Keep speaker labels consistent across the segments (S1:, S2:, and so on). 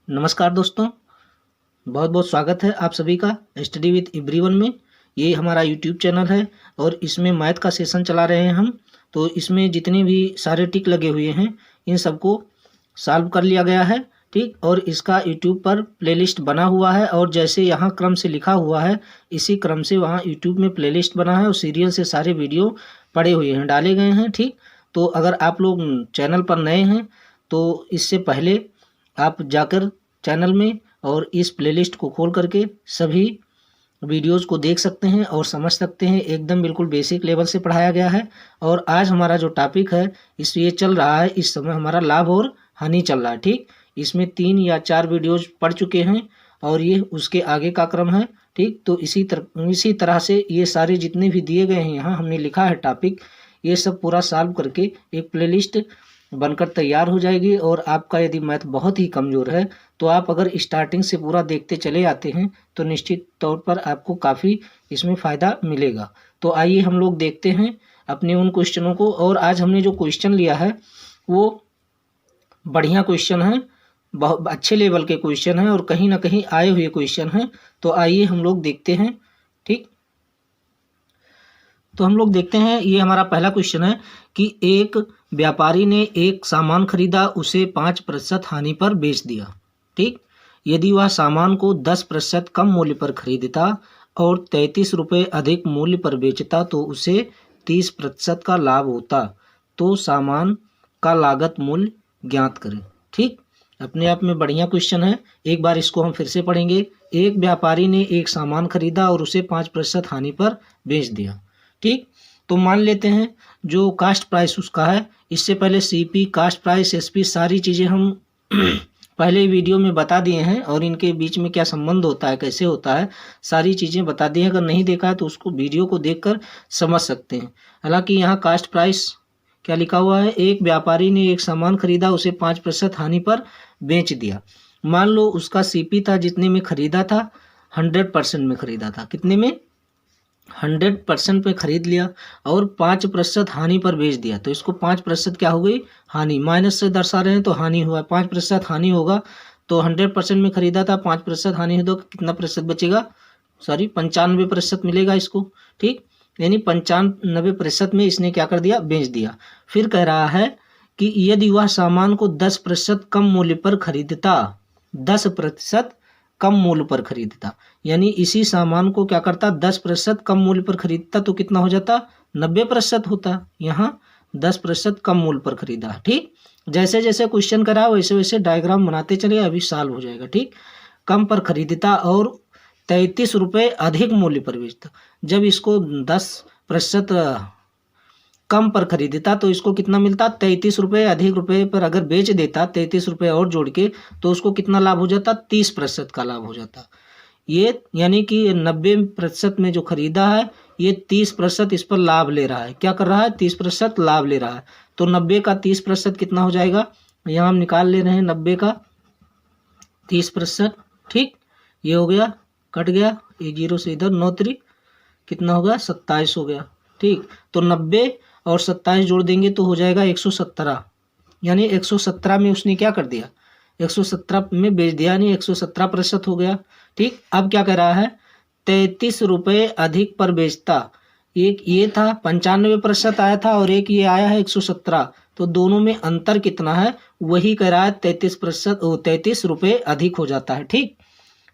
S1: नमस्कार दोस्तों, बहुत बहुत स्वागत है आप सभी का स्टडी विथ एवरीवन में। ये हमारा यूट्यूब चैनल है और इसमें मैथ का सेशन चला रहे हैं हम। तो इसमें जितने भी सारे टिक लगे हुए हैं इन सबको सॉल्व कर लिया गया है, ठीक। और इसका यूट्यूब पर प्लेलिस्ट बना हुआ है और जैसे यहाँ क्रम से लिखा हुआ है इसी क्रम से वहाँ यूट्यूब में प्लेलिस्ट बना है और सीरियल से सारे वीडियो पड़े हुए हैं, डाले गए हैं, ठीक। तो अगर आप लोग चैनल पर नए हैं तो इससे पहले आप जाकर चैनल में और इस प्लेलिस्ट को खोल करके सभी वीडियोज़ को देख सकते हैं और समझ सकते हैं। एकदम बिल्कुल बेसिक लेवल से पढ़ाया गया है। और आज हमारा जो टॉपिक है इस ये चल रहा है, इस समय हमारा लाभ और हानि चल रहा है, ठीक। इसमें 3 या 4 वीडियोज़ पढ़ चुके हैं और ये उसके आगे का क्रम है, ठीक। तो इसी तरह से ये सारे जितने भी दिए गए हैं यहाँ हमने लिखा है टॉपिक, ये सब पूरा सॉल्व करके एक प्लेलिस्ट बनकर तैयार हो जाएगी। और आपका यदि मैथ बहुत ही कमज़ोर है तो आप अगर स्टार्टिंग से पूरा देखते चले आते हैं तो निश्चित तौर पर आपको काफ़ी इसमें फ़ायदा मिलेगा। तो आइए हम लोग देखते हैं अपने उन क्वेश्चनों को। और आज हमने जो क्वेश्चन लिया है वो बढ़िया क्वेश्चन है, बहुत अच्छे लेवल के क्वेश्चन हैं और कहीं ना कहीं आए हुए क्वेश्चन हैं। तो आइए हम लोग देखते हैं, ठीक। तो हम लोग देखते हैं, ये हमारा पहला क्वेश्चन है कि एक व्यापारी ने एक सामान खरीदा, उसे 5% हानि पर बेच दिया, ठीक। यदि वह सामान को 10% कम मूल्य पर खरीदता और 33 रुपये अधिक मूल्य पर बेचता तो उसे 30% का लाभ होता। तो सामान का लागत मूल्य ज्ञात करें, ठीक। अपने आप में बढ़िया क्वेश्चन है। एक बार इसको हम फिर से पढ़ेंगे। एक व्यापारी ने एक सामान खरीदा और उसे 5% हानि पर बेच दिया, ठीक। तो मान लेते हैं जो कास्ट प्राइस उसका है, इससे पहले सीपी, कास्ट प्राइस, एसपी सारी चीज़ें हम पहले वीडियो में बता दिए हैं और इनके बीच में क्या संबंध होता है, कैसे होता है, सारी चीज़ें बता दी हैं। अगर नहीं देखा है तो उसको वीडियो को देखकर समझ सकते हैं। हालांकि यहाँ कास्ट प्राइस क्या लिखा हुआ है, एक व्यापारी ने एक सामान खरीदा, उसे 5% हानि पर बेच दिया। मान लो उसका सीपी था जितने में खरीदा था 100% में खरीदा था, कितने में 100% पे खरीद लिया और 5% हानि पर बेच दिया। तो इसको 5% क्या हो गई, हानि। माइनस से दर्शा रहे हैं तो हानि हुआ, 5% हानि होगा। तो 100% में खरीदा था, 5% हानि है तो कितना प्रतिशत बचेगा, सॉरी 95% मिलेगा इसको, ठीक। यानी 95% में इसने क्या कर दिया, बेच दिया। फिर कह रहा है कि यदि वह सामान को 10% कम मूल्य पर खरीदता, 10% कम मूल्य पर खरीदता, यानी इसी सामान को क्या करता, 10% कम मूल्य पर खरीदता तो कितना हो जाता, 90% होता। यहाँ 10% कम मूल्य पर खरीदा, ठीक। जैसे जैसे क्वेश्चन करा वैसे वैसे डायग्राम बनाते चले, अभी सॉल्व हो जाएगा, ठीक। कम पर खरीदता और 33 रुपये अधिक मूल्य पर बेचता। जब इसको 10% कम पर खरीदता तो इसको कितना मिलता, 33 रुपये अधिक रुपये पर अगर बेच देता, 33 रुपये और जोड़ के, तो उसको कितना लाभ हो जाता, 30% का लाभ हो जाता। ये यानी कि 90% में जो खरीदा है ये 30% इस पर लाभ ले रहा है। क्या कर रहा है, 30% लाभ ले रहा है। तो 90 का 30% कितना हो जाएगा, यहाँ हम निकाल ले रहे हैं 90 का 30%, ठीक। ये हो गया, कट गया, एक जीरो से इधर 9 3 कितना हो गया, 27 हो गया, ठीक। तो 90 और 27 जोड़ देंगे तो हो जाएगा 117। यानी 117 में उसने क्या कर दिया, 117 में बेच दिया, यानी 117% हो गया, ठीक। अब क्या कह रहा है, 33 रुपये अधिक पर बेचता। एक ये था 95% आया था और एक ये आया है 117, तो दोनों में अंतर कितना है वही कह रहा है, 33 रुपये अधिक हो जाता है, ठीक।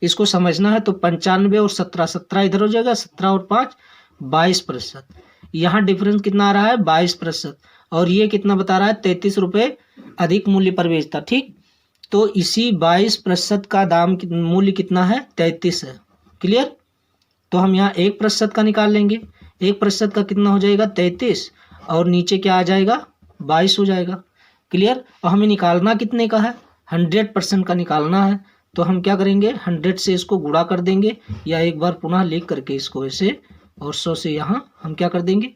S1: इसको समझना है। तो 95 और 17, 17 इधर हो जाएगा, 17 और 5 22%। यहाँ डिफरेंस कितना आ रहा है, 22%। और ये कितना बता रहा है, 33 रुपये अधिक मूल्य पर बेचता, ठीक। तो इसी 22% का दाम मूल्य कितना है, 33 है, क्लियर। तो हम यहाँ 1% का निकाल लेंगे, 1% का कितना हो जाएगा, 33 और नीचे क्या आ जाएगा, 22 हो जाएगा, क्लियर। और हमें निकालना कितने का है, 100% का निकालना है। तो हम क्या करेंगे, 100 से इसको गुणा कर देंगे या एक बार पुनः लिख करके इसको ऐसे, और 100 से यहाँ हम क्या कर देंगे,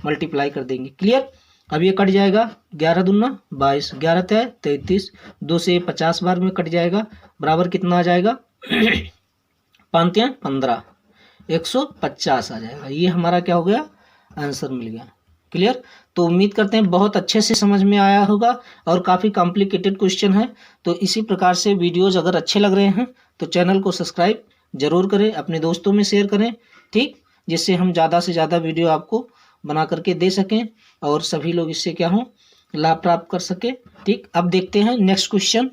S1: मल्टीप्लाई कर देंगे, क्लियर। अब ये कट जाएगा, 11 दूना 22, 11 है 33, 2 से 50 बार में कट जाएगा, बराबर कितना आ जाएगा 5 15, 150 आ जाएगा। ये हमारा क्या हो गया, आंसर मिल गया, क्लियर। तो उम्मीद करते हैं बहुत अच्छे से समझ में आया होगा और काफ़ी कॉम्प्लिकेटेड क्वेश्चन है। तो इसी प्रकार से वीडियोज़ अगर अच्छे लग रहे हैं तो चैनल को सब्सक्राइब जरूर करें, अपने दोस्तों में शेयर करें, ठीक, जिससे हम ज़्यादा से ज़्यादा वीडियो आपको बना करके दे सकें और सभी लोग इससे क्या हों, लाभ प्राप्त कर सके, ठीक। अब देखते हैं नेक्स्ट क्वेश्चन।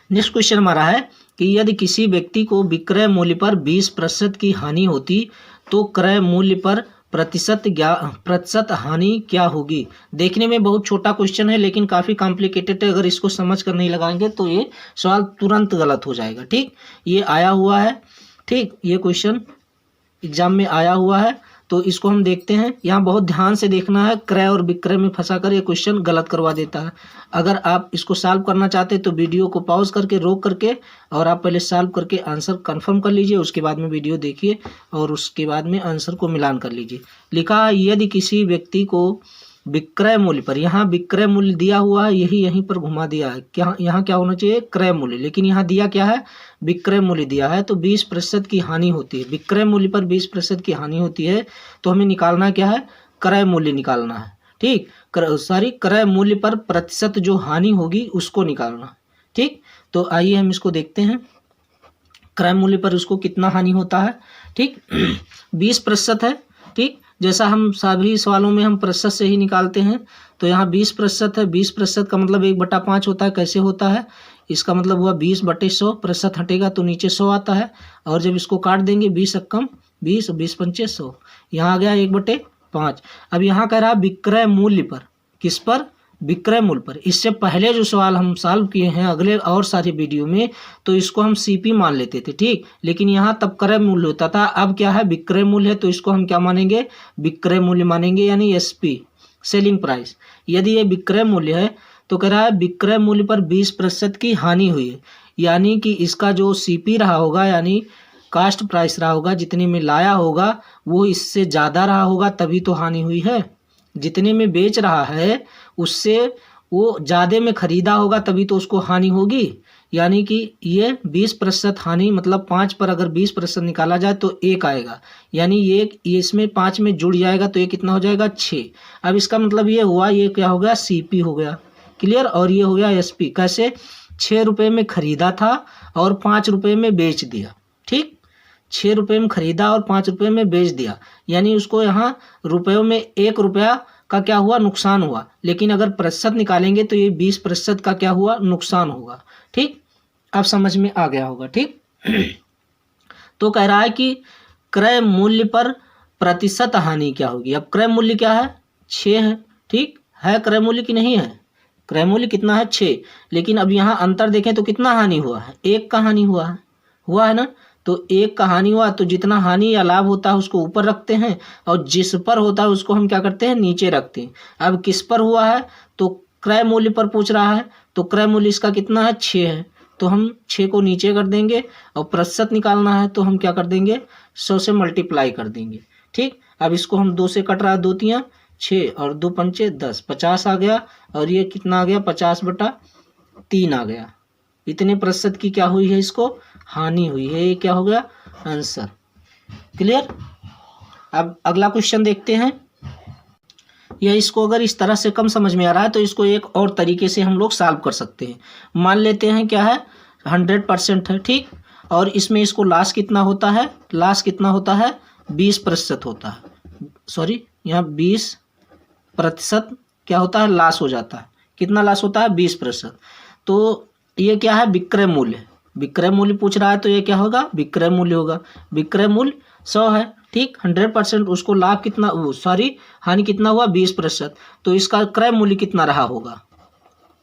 S1: नेक्स्ट क्वेश्चन हमारा है कि यदि किसी व्यक्ति को विक्रय मूल्य पर 20% की हानि होती तो क्रय मूल्य पर प्रतिशत हानि क्या होगी। देखने में बहुत छोटा क्वेश्चन है लेकिन काफ़ी कॉम्प्लिकेटेड है। अगर इसको समझ कर नहीं लगाएंगे तो ये सवाल तुरंत गलत हो जाएगा, ठीक। ये आया हुआ है, ठीक, ये क्वेश्चन एग्जाम में आया हुआ है। तो इसको हम देखते हैं, यहाँ बहुत ध्यान से देखना है। क्रय और विक्रय में फंसाकर ये क्वेश्चन गलत करवा देता है। अगर आप इसको सॉल्व करना चाहते हैं तो वीडियो को पॉज करके रोक करके और आप पहले सॉल्व करके आंसर कंफर्म कर लीजिए, उसके बाद में वीडियो देखिए और उसके बाद में आंसर को मिलान कर लीजिए। लिखा है यदि किसी व्यक्ति को विक्रय मूल्य पर, यहाँ विक्रय मूल्य दिया हुआ है, यही यहीं पर घुमा दिया है, क्या यहाँ क्या होना चाहिए, क्रय मूल्य, लेकिन यहाँ दिया क्या है, विक्रय मूल्य दिया है। तो 20% की हानि होती है, विक्रय मूल्य पर 20% की हानि होती है तो हमें निकालना क्या है, क्रय मूल्य निकालना है, ठीक। क्रय मूल्य पर प्रतिशत जो हानि होगी उसको निकालना, ठीक। तो आइए हम इसको देखते हैं, क्रय मूल्य पर उसको कितना हानि होता है, ठीक। 20% है, ठीक। जैसा हम सभी सवालों में हम प्रतिशत से ही निकालते हैं। तो यहाँ 20% है, 20% का मतलब 1/5 होता है। कैसे होता है, इसका मतलब हुआ 20/100, प्रतिशत हटेगा तो नीचे 100 आता है और जब इसको काट देंगे 20 कम 20, 20×5 100, यहाँ आ गया 1/5। अब यहाँ कह रहा है विक्रय मूल्य पर, किस पर, विक्रय मूल्य पर। इससे पहले जो सवाल हम सॉल्व किए हैं अगले और सारे वीडियो में, तो इसको हम सीपी मान लेते थे, ठीक, लेकिन यहाँ तब क्रय मूल्य होता था। अब क्या है, विक्रय मूल्य है तो इसको हम क्या मानेंगे, विक्रय मूल्य मानेंगे, यानी एसपी, सेलिंग प्राइस। यदि ये विक्रय मूल्य है तो कह रहा है विक्रय मूल्य पर 20% की हानि हुई है, यानी कि इसका जो सीपी रहा होगा, यानी कास्ट प्राइस रहा होगा, जितने में लाया होगा वो इससे ज़्यादा रहा होगा, तभी तो हानि हुई है। जितने में बेच रहा है उससे वो ज़्यादा में खरीदा होगा तभी तो उसको हानि होगी। यानी कि ये 20% हानि, मतलब 5 पर अगर 20% निकाला जाए तो 1 आएगा, यानी ये इसमें 5 में जुड़ जाएगा तो ये कितना हो जाएगा, 6। अब इसका मतलब ये हुआ, ये क्या हो गया, सीपी हो गया, क्लियर। और ये हो गया एसपी। कैसे, 6 रुपये में खरीदा था और 5 रुपये में बेच दिया, ठीक। 6 रुपये में खरीदा और 5 रुपये में बेच दिया, यानी उसको यहाँ रुपयों में 1 रुपया का क्या हुआ, नुकसान हुआ। लेकिन अगर प्रतिशत निकालेंगे तो ये 20% का क्या हुआ, नुकसान होगा, ठीक। अब समझ में आ गया होगा, ठीक। तो कह रहा है कि क्रय मूल्य पर प्रतिशत हानि क्या होगी। अब क्रय मूल्य क्या है, 6 है, ठीक है। क्रय मूल्य की नहीं है, क्रय मूल्य कितना है, 6। लेकिन अब यहाँ अंतर देखें तो कितना हानि हुआ है, 1 का हानि हुआ है ना। तो 1 का हानि हुआ तो जितना हानि या लाभ होता है उसको ऊपर रखते हैं और जिस पर होता है उसको हम क्या करते हैं, नीचे रखते हैं। अब किस पर हुआ है, तो क्रय मूल्य पर पूछ रहा है, तो क्रय मूल्य इसका कितना है, 6 है, तो हम 6 को नीचे कर देंगे और प्रतिशत निकालना है तो हम क्या कर देंगे, 100 से मल्टीप्लाई कर देंगे, ठीक। अब इसको हम 2 से कट रहा है, 2 तियाँ 6 और 2 पंचे 10, 50 आ गया और ये कितना आ गया, 50/3 आ गया। इतने प्रतिशत की क्या हुई है, इसको हानि हुई है। ये क्या हो गया, आंसर, क्लियर। अब अगला क्वेश्चन देखते हैं। या इसको अगर इस तरह से कम समझ में आ रहा है तो इसको एक और तरीके से हम लोग सॉल्व कर सकते हैं। मान लेते हैं क्या है, 100% है, ठीक, और इसमें इसको लॉस कितना होता है, लॉस कितना होता है, 20% होता है, सॉरी यहाँ 20% क्या होता है, लॉस हो जाता है। कितना लॉस होता है, 20%। तो ये क्या है, विक्रय मूल्य, विक्रय मूल्य पूछ रहा है तो ये क्या होगा, विक्रय मूल्य होगा। विक्रय मूल्य 100 है, ठीक, 100%, उसको लाभ कितना, सॉरी हानि कितना हुआ, 20%। तो इसका क्रय मूल्य कितना रहा होगा,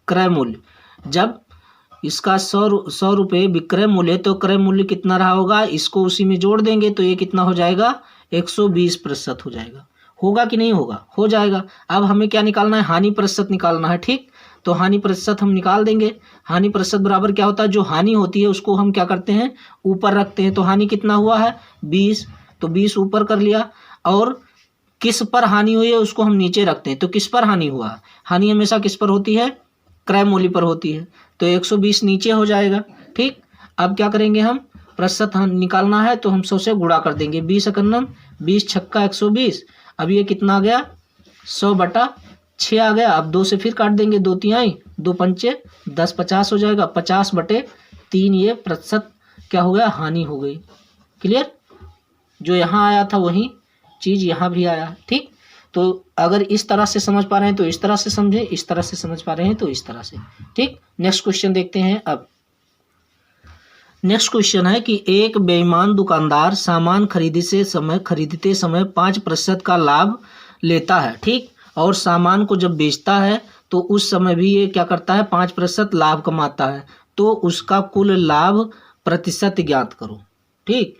S1: क्रय मूल्य, जब इसका 100 रुपये विक्रय मूल्य तो क्रय मूल्य कितना रहा होगा, इसको उसी में जोड़ देंगे तो ये कितना हो जाएगा, 120% हो जाएगा। होगा कि नहीं होगा, हो जाएगा। अब हमें क्या निकालना है, हानि प्रतिशत निकालना है, ठीक। तो हानि प्रतिशत हम निकाल देंगे। हानि प्रतिशत बराबर क्या होता है, जो हानि होती है उसको हम क्या करते हैं, ऊपर रखते हैं। तो हानि कितना हुआ है, 20, तो 20 ऊपर कर लिया और किस पर हानि हुई है उसको हम नीचे रखते हैं। तो किस पर हानि हुआ, हानि हमेशा किस पर होती है, क्रय मूल्य पर होती है, तो 120 नीचे हो जाएगा, ठीक। अब क्या करेंगे, हम प्रतिशत निकालना है तो हम 100 से गुणा कर देंगे, 20 × 20 × 6 = 120। अब ये कितना आ गया, 100/6 आ गया। अब 2 से फिर काट देंगे, 2 तिहाई, 2 पंचे 10, 50 हो जाएगा। 50/3 ये प्रतिशत क्या हो गया, हानि हो गई। क्लियर? जो यहाँ आया था वही चीज़ यहाँ भी आया। ठीक, तो अगर इस तरह से समझ पा रहे हैं तो इस तरह से समझें, इस तरह से समझ पा रहे हैं तो इस तरह से। ठीक, नेक्स्ट क्वेश्चन देखते हैं। अब नेक्स्ट क्वेश्चन है कि एक बेईमान दुकानदार सामान खरीदते समय 5% का लाभ लेता है। ठीक, और सामान को जब बेचता है तो उस समय भी ये क्या करता है, 5% लाभ कमाता है। तो उसका कुल लाभ प्रतिशत ज्ञात करो। ठीक,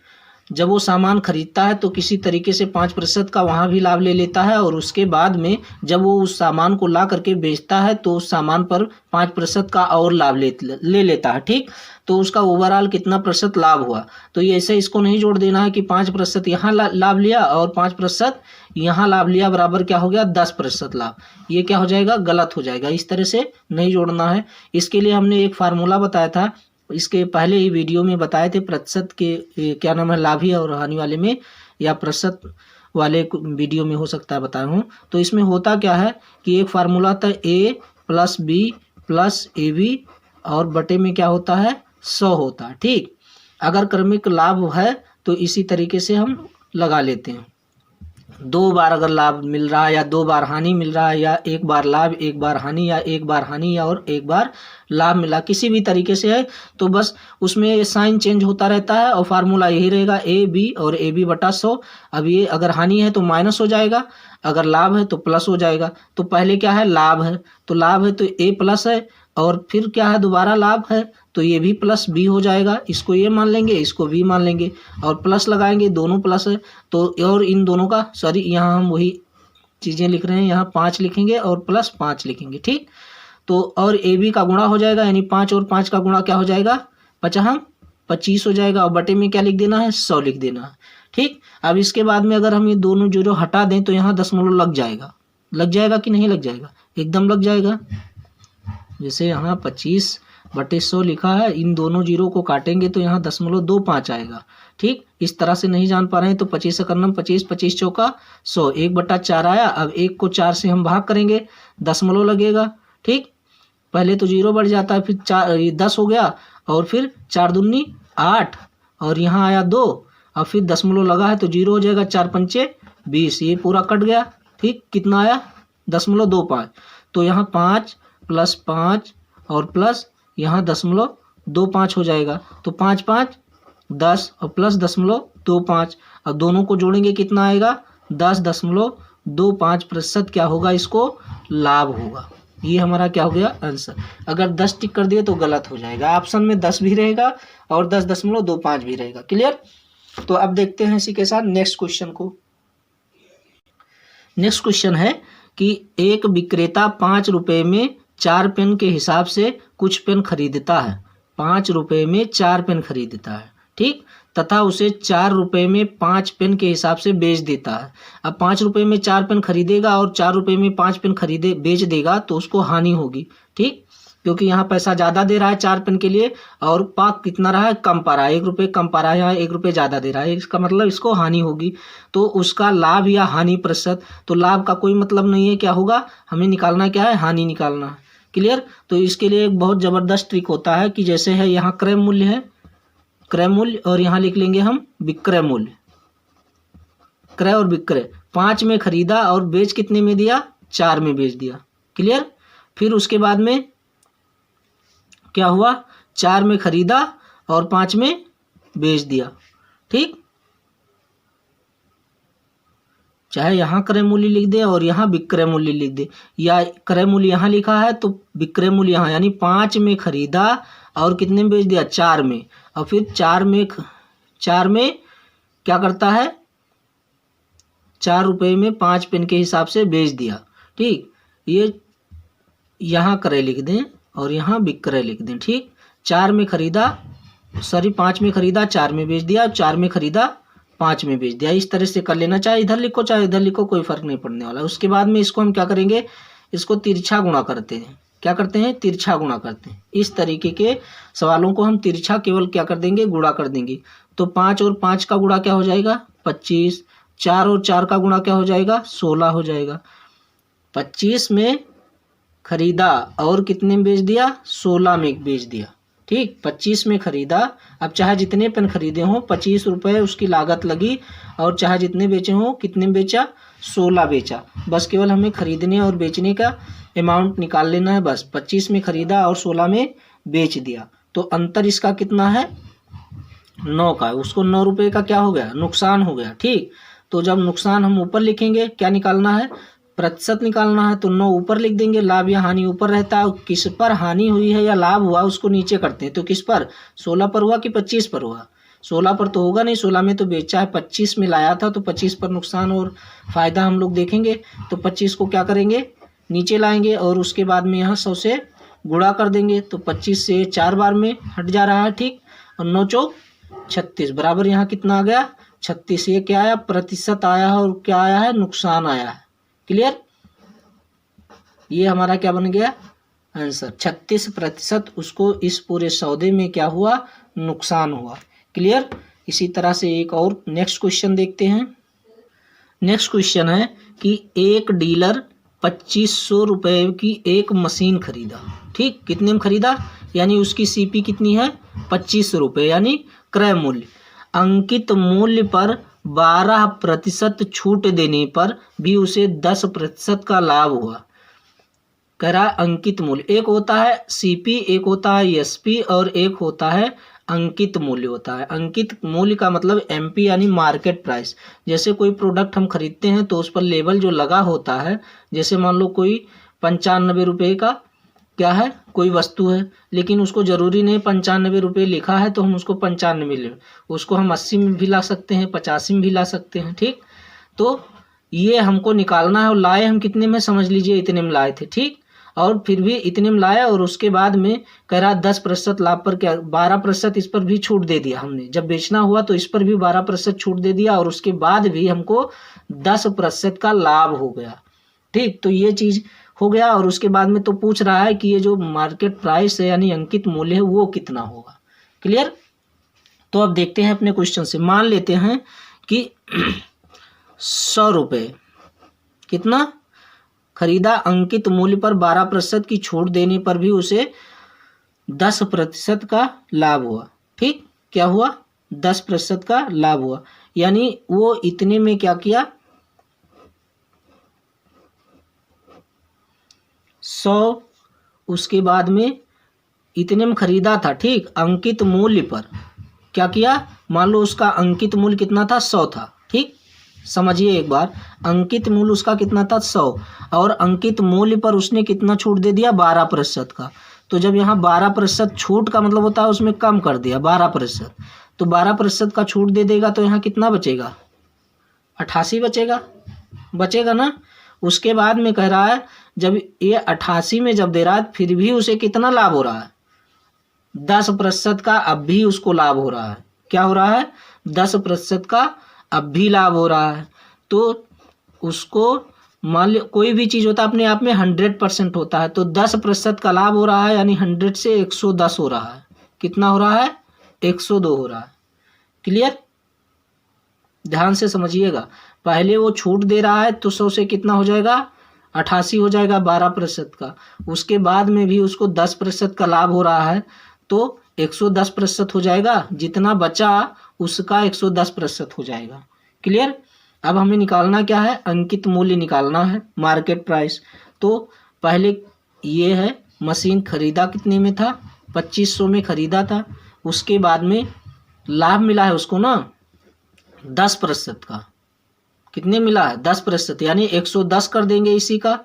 S1: जब वो सामान खरीदता है तो किसी तरीके से 5% का वहाँ भी लाभ ले लेता है, और उसके बाद में जब वो उस सामान को ला करके बेचता है तो उस सामान पर 5% का और लाभ ले लेता है। ठीक, तो उसका ओवरऑल कितना प्रतिशत लाभ हुआ। तो ये ऐसे इसको नहीं जोड़ देना है कि 5% यहाँ लाभ लिया और 5% यहाँ लाभ लिया, बराबर क्या हो गया, 10% लाभ। ये क्या हो जाएगा, गलत हो जाएगा। इस तरह से नहीं जोड़ना है। इसके लिए हमने एक फार्मूला बताया था, इसके पहले ही वीडियो में बताए थे, प्रतिशत के क्या नाम है, लाभी और हानि वाले में, या प्रतिशत वाले वीडियो में हो सकता है बताया हूँ। तो इसमें होता क्या है कि एक फार्मूला था A+B + AB और बटे में क्या होता है, 100 होता है। ठीक, अगर क्रमिक लाभ है तो इसी तरीके से हम लगा लेते हैं। 2 बार अगर लाभ मिल रहा है या 2 बार हानि मिल रहा है, या 1 बार लाभ 1 बार हानि, या 1 बार हानि और 1 बार लाभ मिला, किसी भी तरीके से है तो बस उसमें साइन चेंज होता रहता है और फार्मूला यही रहेगा, AB और AB/100। अब ये अगर हानि है तो माइनस हो जाएगा, अगर लाभ है तो प्लस हो जाएगा। तो पहले क्या है, लाभ है, तो लाभ है तो A+ है, और फिर क्या है, दोबारा लाभ है तो ये भी +B हो जाएगा। इसको ये मान लेंगे, इसको भी मान लेंगे, और प्लस लगाएंगे, दोनों प्लस है तो, और इन दोनों का सॉरी यहाँ हम वही चीज़ें लिख रहे हैं, यहाँ 5 लिखेंगे और +5 लिखेंगे। ठीक, तो और AB का गुणा हो जाएगा, यानी 5 और 5 का गुणा क्या हो जाएगा, 25 हो जाएगा, और बटे में क्या लिख देना है, 100 लिख देना है। ठीक, अब इसके बाद में अगर हम ये दोनों जीरो हटा दें तो यहाँ दशमलव लग जाएगा कि नहीं लग जाएगा, एकदम लग जाएगा। जैसे यहाँ 25/100 लिखा है, इन दोनों जीरो को काटेंगे तो यहाँ 0.25 आएगा। ठीक, इस तरह से नहीं जान पा रहे हैं तो 25 करना 25, 25 चौका 100, 1/4 आया। अब 1 को 4 से हम भाग करेंगे, दशमलव लगेगा। ठीक, पहले तो जीरो बढ़ जाता है, फिर 10 हो गया, और फिर 4 दूनी 8, और यहाँ आया 2, और फिर दशमलव लगा है तो जीरो हो जाएगा, 4 पंचे 20, ये पूरा कट गया। ठीक, कितना आया, 0.25। तो यहाँ 5 + 5 और प्लस यहाँ 0.25 हो जाएगा। तो 5 5 10 और प्लस 0.25। अब दोनों को जोड़ेंगे कितना आएगा, 10.25% क्या होगा, इसको लाभ होगा। ये हमारा क्या हो गया, आंसर। अगर 10 टिक कर दिए तो गलत हो जाएगा, ऑप्शन में 10 भी रहेगा और 10.25 भी रहेगा। क्लियर? तो अब देखते हैं इसी के साथ नेक्स्ट क्वेश्चन को। नेक्स्ट क्वेश्चन है कि एक विक्रेता 5 रुपए में 4 पेन के हिसाब से कुछ पेन खरीदता है। 5 रुपए में 4 पेन खरीदता है, ठीक, तथा उसे 4 रुपए में 5 पेन के हिसाब से बेच देता है। अब 5 रुपए में 4 पेन खरीदेगा और 4 रुपए में 5 पेन बेच देगा तो उसको हानि होगी। ठीक, क्योंकि यहाँ पैसा ज़्यादा दे रहा है 4 पेन के लिए और पाक कितना रहा है, कम पा रहा है, 1 रुपये कम पा रहा है, यहाँ 1 रुपये ज़्यादा दे रहा है, इसका मतलब इसको हानि होगी। तो उसका लाभ या हानि प्रतिशत, तो लाभ का कोई मतलब नहीं है, क्या होगा, हमें निकालना क्या है, हानि निकालना है। क्लियर? तो इसके लिए एक बहुत ज़बरदस्त ट्रिक होता है कि जैसे है यहाँ क्रय मूल्य है, क्रय मूल्य, और यहाँ लिख लेंगे हम विक्रय मूल्य। क्रय और विक्रय, 5 में खरीदा और बेच कितने में दिया, 4 में बेच दिया। क्लियर? फिर उसके बाद में क्या हुआ, 4 में खरीदा और 5 में बेच दिया। ठीक, चाहे यहाँ क्रय मूल्य लिख दे और यहाँ विक्रय मूल्य लिख दे, या क्रय मूल्य यहाँ लिखा है तो विक्रय मूल्य यहाँ, यानी 5 में खरीदा और कितने में बेच दिया, 4 में, और फिर 4 में क्या करता है, 4 रुपये में 5 पेन के हिसाब से बेच दिया। ठीक, ये यहाँ क्रय लिख दें और यहाँ विक्रय लिख दें। ठीक, 5 में खरीदा 4 में बेच दिया, 4 में खरीदा 5 में बेच दिया। इस तरह से कर लेना, चाहे इधर लिखो चाहे इधर लिखो, कोई फर्क नहीं पड़ने वाला। उसके बाद में इसको हम क्या करेंगे, इसको तिरछा गुणा करते हैं। क्या करते हैं, तिरछा गुणा करते हैं। इस तरीके के सवालों को हम तिरछा केवल क्या कर देंगे, गुणा कर देंगे। तो 5 और 5 का गुणा क्या हो जाएगा, 25, 4 और 4 का गुणा क्या हो जाएगा, 16 हो जाएगा। 25 में खरीदा और कितने में बेच दिया, 16 में बेच दिया। ठीक, 25 में खरीदा, अब चाहे जितने पेन खरीदे हों 25 रुपये उसकी लागत लगी, और चाहे जितने बेचे हों कितने में बेचा, 16 बेचा। बस केवल हमें खरीदने और बेचने का अमाउंट निकाल लेना है। बस 25 में खरीदा और 16 में बेच दिया, तो अंतर इसका कितना है, 9 का। उसको 9 रुपये का क्या हो गया, नुकसान हो गया। ठीक, तो जब नुकसान हम ऊपर लिखेंगे, क्या निकालना है, प्रतिशत निकालना है, तो 9 ऊपर लिख देंगे, लाभ या हानि ऊपर रहता है। किस पर हानि हुई है या लाभ हुआ उसको नीचे करते हैं, तो किस पर, 16 पर हुआ कि 25 पर हुआ, 16 पर तो होगा नहीं, 16 में तो बेचा है, 25 में लाया था, तो 25 पर नुकसान और फायदा हम लोग देखेंगे। तो 25 को क्या करेंगे, नीचे लाएंगे और उसके बाद में यहाँ 100 से गुणा कर देंगे, तो 25 से 4 बार में हट जा रहा है। ठीक, और 9 चौक 36 बराबर यहाँ कितना आ गया, 36। ये क्या आया, प्रतिशत आया है, और क्या आया है, नुकसान आया है। क्लियर, ये हमारा क्या बन गया आंसर, 36% उसको इस पूरे सौदे में क्या हुआ, नुकसान हुआ। क्लियर। इसी तरह से एक और नेक्स्ट क्वेश्चन देखते हैं। नेक्स्ट क्वेश्चन है कि एक डीलर 2500 रुपये की एक मशीन खरीदा। ठीक, कितने में खरीदा, यानी उसकी सीपी कितनी है, 25 रुपये, यानी क्रय मूल्य। अंकित मूल्य पर 12% छूट देने पर भी उसे 10% का लाभ हुआ। कह रहा है अंकित मूल्य, एक होता है सीपी, एक होता है एसपी, और एक होता है अंकित मूल्य होता है। अंकित मूल्य का मतलब एमपी यानी मार्केट प्राइस। जैसे कोई प्रोडक्ट हम खरीदते हैं तो उस पर लेबल जो लगा होता है, जैसे मान लो कोई 95 रुपये का क्या है, कोई वस्तु है, लेकिन उसको ज़रूरी नहीं 95 रुपये लिखा है तो हम उसको 95 में ले, उसको हम 80 में भी ला सकते हैं, 85 में भी ला सकते हैं। ठीक, तो ये हमको निकालना है, और लाए हम कितने में, समझ लीजिए इतने में लाए थे। ठीक, और फिर भी इतने में लाया, और उसके बाद में कह रहा 10% लाभ पर क्या, 12% इस पर भी छूट दे दिया हमने, जब बेचना हुआ तो इस पर भी 12% छूट दे दिया, और उसके बाद भी हमको 10% का लाभ हो गया। ठीक, तो ये चीज़ हो गया, और उसके बाद में तो पूछ रहा है कि ये जो मार्केट प्राइस है यानी अंकित मूल्य है वो कितना होगा। क्लियर। तो अब देखते हैं अपने क्वेश्चन से, मान लेते हैं कि 100 रुपये कितना खरीदा, अंकित मूल्य पर 12% की छूट देने पर भी उसे 10% का लाभ हुआ। ठीक, क्या हुआ, 10% का लाभ हुआ, यानी वो इतने में क्या किया, 100, उसके बाद में इतने में खरीदा था। ठीक, अंकित मूल्य पर क्या किया, मान लो उसका अंकित मूल्य कितना था, 100 था। ठीक, समझिए एक बार, अंकित मूल्य उसका कितना था, 100, और अंकित मूल्य पर उसने कितना छूट दे दिया, 12% का। तो जब यहाँ 12% छूट का मतलब होता है उसमें कम कर दिया 12%, तो 12% का छूट दे देगा तो यहाँ कितना बचेगा, 88 बचेगा ना। उसके बाद में कह रहा है जब ये 88 में जब दे रहा है फिर भी उसे कितना लाभ हो रहा है, 10% का अब भी उसको लाभ हो रहा है। क्या हो रहा है, 10% का अब भी लाभ हो रहा है। तो उसको मान लो कोई भी चीज़ होता है अपने आप में 100% होता है, तो 10% का लाभ हो रहा है, यानी 100 से 110 हो रहा है। कितना हो रहा है, 102 हो रहा है। क्लियर, ध्यान से समझिएगा। पहले वो छूट दे रहा है तो 100 से कितना हो जाएगा, 88 हो जाएगा 12% का। उसके बाद में भी उसको 10% का लाभ हो रहा है तो 110% हो जाएगा, जितना बचा उसका 110% हो जाएगा। क्लियर। अब हमें निकालना क्या है, अंकित मूल्य निकालना है, मार्केट प्राइस। तो पहले ये है मशीन खरीदा कितने में था, 2500 में खरीदा था। उसके बाद में लाभ मिला है उसको ना 10% का, कितने मिला है 10%, यानी 110 कर देंगे इसी का।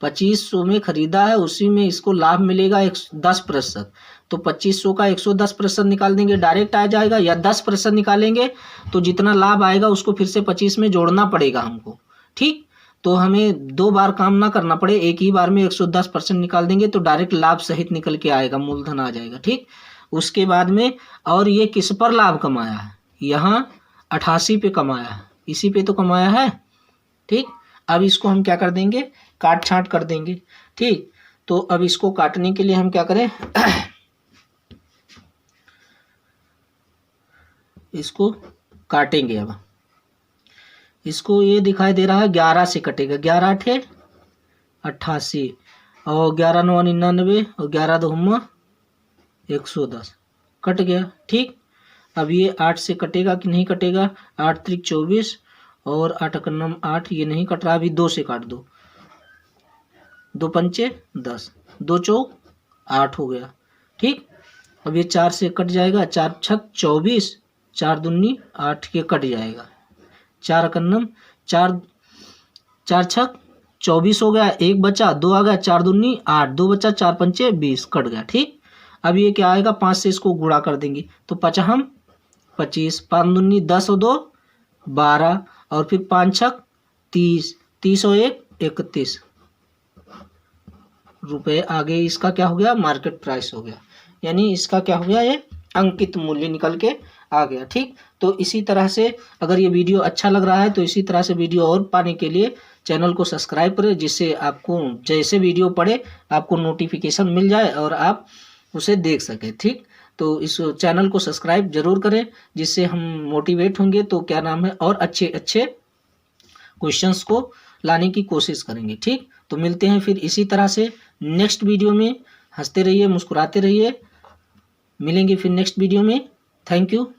S1: 2500 में खरीदा है उसी में इसको लाभ मिलेगा 10%, तो 2500 का 110% निकाल देंगे, डायरेक्ट आ जाएगा। या 10% निकालेंगे तो जितना लाभ आएगा उसको फिर से 25 में जोड़ना पड़ेगा हमको। ठीक, तो हमें 2 बार काम ना करना पड़े, एक ही बार में 110% निकाल देंगे तो डायरेक्ट लाभ सहित निकल के आएगा, मूलधन आ जाएगा। ठीक, उसके बाद में और ये किस पर लाभ कमाया है, यहाँ 88 पे कमाया है, इसी पे तो कमाया है। ठीक, अब इसको हम क्या कर देंगे, काट छांट कर देंगे। ठीक, तो अब इसको काटने के लिए हम क्या करें इसको काटेंगे। अब इसको ये दिखाई दे रहा है 11 से कटेगा, 11 8 88 और 11 9 99 और 11 2 110 कट गया। ठीक, अब ये 8 से कटेगा कि नहीं कटेगा? 8 त्रिक 24 और 8 एकम 8, ये नहीं कट रहा, अभी 2 से काट दो, 2 पंचे 10, 2 चौक 8 हो गया। ठीक, अब ये 4 से कट जाएगा, 4 छक 24, 4 दूनी 8 के कट जाएगा, 4 एकम 4, 4 छक 24 हो गया, 1 बचा, 2 आ गया, 4 दूनी 8, 2 बचा, 4 पंचे 20 कट गया। ठीक, अब ये क्या आएगा? 5 से इसको गुणा कर देंगे तो 55 25, 5 दूनी 10 और 2 12 और फिर 5 छक 30, 30 और 1 31 रुपये आगे इसका क्या हो गया? मार्केट प्राइस हो गया, यानी इसका क्या हो गया? ये अंकित मूल्य निकल के आ गया। ठीक, तो इसी तरह से अगर ये वीडियो अच्छा लग रहा है तो इसी तरह से वीडियो और पाने के लिए चैनल को सब्सक्राइब करें, जिससे आपको जैसे वीडियो पड़े आपको नोटिफिकेशन मिल जाए और आप उसे देख सकें। ठीक, तो इस चैनल को सब्सक्राइब जरूर करें, जिससे हम मोटिवेट होंगे, तो क्या नाम है, और अच्छे अच्छे क्वेश्चंस को लाने की कोशिश करेंगे। ठीक, तो मिलते हैं फिर इसी तरह से नेक्स्ट वीडियो में। हंसते रहिए, मुस्कुराते रहिए, मिलेंगे फिर नेक्स्ट वीडियो में। Thank you.